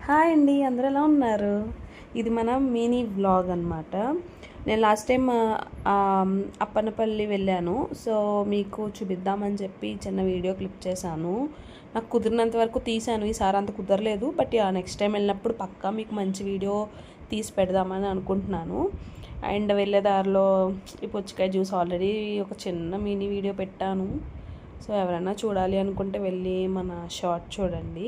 Hi అండి, అందరూ ఎలా ఉన్నారు? ఇది మన మినీ వ్లాగ్ అనమాట. నేను లాస్ట్ టైం అప్పన్నపల్లి వెళ్ళాను. సో మీకు చూపిద్దామని చెప్పి చిన్న వీడియో క్లిప్ చేశాను. నాకు కుదిరినంత వరకు తీశాను. ఈసారి అంత కుదరలేదు, బట్ నెక్స్ట్ టైం వెళ్ళినప్పుడు పక్కా మీకు మంచి వీడియో తీసి పెడదామని అనుకుంటున్నాను. అండ్ వెళ్ళే దారిలో ఈ పుచ్చకాయ జ్యూస్ ఆల్రెడీ ఒక చిన్న మినీ వీడియో పెట్టాను. సో ఎవరైనా చూడాలి అనుకుంటే వెళ్ళి మన షార్ట్ చూడండి.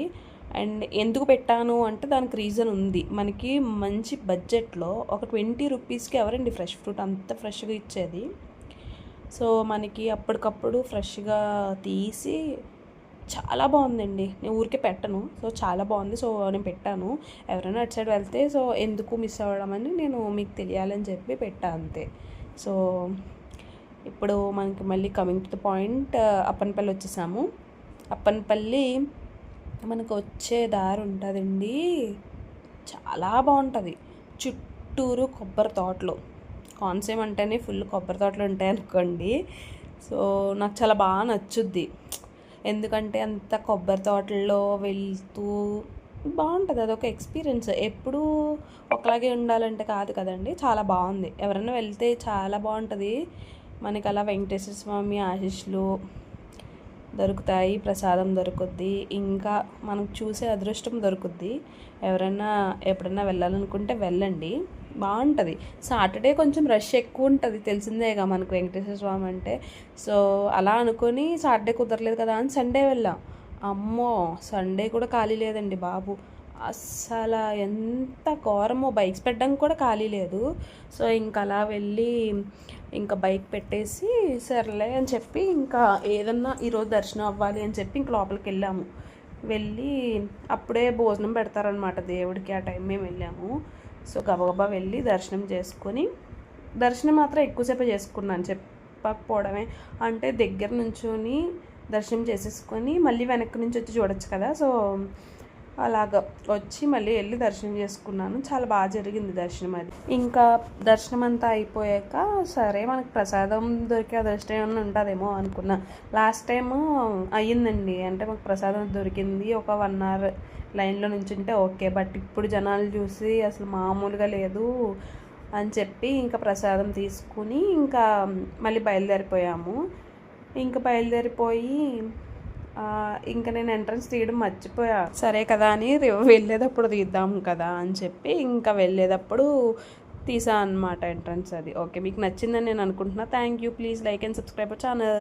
అండ్ ఎందుకు పెట్టాను అంటే దానికి రీజన్ ఉంది. మనకి మంచి బడ్జెట్లో ఒక 20 రూపీస్కి ఎవరండి ఫ్రెష్ ఫ్రూట్ అంత ఫ్రెష్గా ఇచ్చేది. సో మనకి అప్పటికప్పుడు ఫ్రెష్గా తీసి చాలా బాగుందండి. నేను ఊరికే పెట్టను, సో చాలా బాగుంది. సో నేను పెట్టాను. ఎవరైనా అటు సైడ్ వెళ్తే సో ఎందుకు మిస్ అవ్వడం అని నేను మీకు తెలియాలని చెప్పి పెట్టా అంతే. సో ఇప్పుడు మనకి మళ్ళీ coming to the point, Appanapalli వచ్చేసాము. అప్పనపల్లి మనకు వచ్చే దారి ఉంటుందండి, చాలా బాగుంటుంది. చుట్టూరు కొబ్బరి తోటలు, కోనసీమ అంటేనే ఫుల్ కొబ్బరి తోటలు ఉంటాయి అనుకోండి. సో నాకు చాలా బాగా నచ్చుద్ది, ఎందుకంటే అంత కొబ్బరి తోటల్లో వెళ్తూ బాగుంటుంది. అదొక ఎక్స్పీరియన్స్. ఎప్పుడూ ఒకలాగే ఉండాలంటే కాదు కదండి, చాలా బాగుంది. ఎవరైనా వెళ్తే చాలా బాగుంటుంది. మనకి అలా వెంకటేశ్వర స్వామి ఆశీస్సులు దొరుకుతాయి, ప్రసాదం దొరుకుద్ది, ఇంకా మనం చూసే అదృష్టం దొరుకుద్ది. ఎవరైనా ఎప్పుడైనా వెళ్ళాలనుకుంటే వెళ్ళండి, బాగుంటుంది. సాటర్డే కొంచెం రష్ ఎక్కువ ఉంటుంది, తెలిసిందేగా మనకు వెంకటేశ్వర స్వామి అంటే. సో అలా అనుకొని సాటర్డే కుదరలేదు కదా అని సండే వెళ్ళాం. అమ్మో, సండే కూడా ఖాళీ లేదండి బాబు. అస్సలు ఎంత ఘోరమో, బైక్స్ పెట్టడానికి కూడా ఖాళీ లేదు. సో ఇంకా అలా వెళ్ళి ఇంకా బైక్ పెట్టేసి సర్లే అని చెప్పి ఇంకా ఏదన్నా ఈరోజు దర్శనం అవ్వాలి అని చెప్పి ఇంక లోపలికి వెళ్ళాము. వెళ్ళి అప్పుడే భోజనం పెడతారనమాట దేవుడికి, ఆ టైం మేము వెళ్ళాము. సో గబగబా వెళ్ళి దర్శనం చేసుకొని, దర్శనం మాత్రం ఎక్కువసేపు చేసుకున్నాను చెప్పకపోవడమే. అంటే దగ్గర నుంచొని దర్శనం చేసేసుకొని మళ్ళీ వెనక్కి నుంచి వచ్చి చూడొచ్చు కదా. సో అలాగ వచ్చి మళ్ళీ వెళ్ళి దర్శనం చేసుకున్నాను. చాలా బాగా జరిగింది దర్శనం. అది ఇంకా దర్శనం అంతా అయిపోయాక సరే మనకు ప్రసాదం దొరికే అదృష్టం ఏమన్నా ఉంటుందేమో అనుకున్నా. లాస్ట్ టైము అయ్యిందండి, అంటే మాకు ప్రసాదం దొరికింది. ఒక 1 అవర్ లైన్లో నుంచుంటే ఓకే, బట్ ఇప్పుడు జనాలు చూసి అసలు మామూలుగా లేదు అని చెప్పి ఇంకా ప్రసాదం తీసుకుని ఇంకా మళ్ళీ బయలుదేరిపోయాము. ఇంకా బయలుదేరిపోయి ఇంకా నేను ఎంట్రన్స్ తీయడం మర్చిపోయా. సరే కదా అని వెళ్ళేటప్పుడు తీద్దాం కదా అని చెప్పి ఇంకా వెళ్ళేటప్పుడు తీసా అనమాట ఎంట్రన్స్. అది ఓకే, మీకు నచ్చిందని నేను అనుకుంటున్నా. Thank you. Please like and subscribe channel.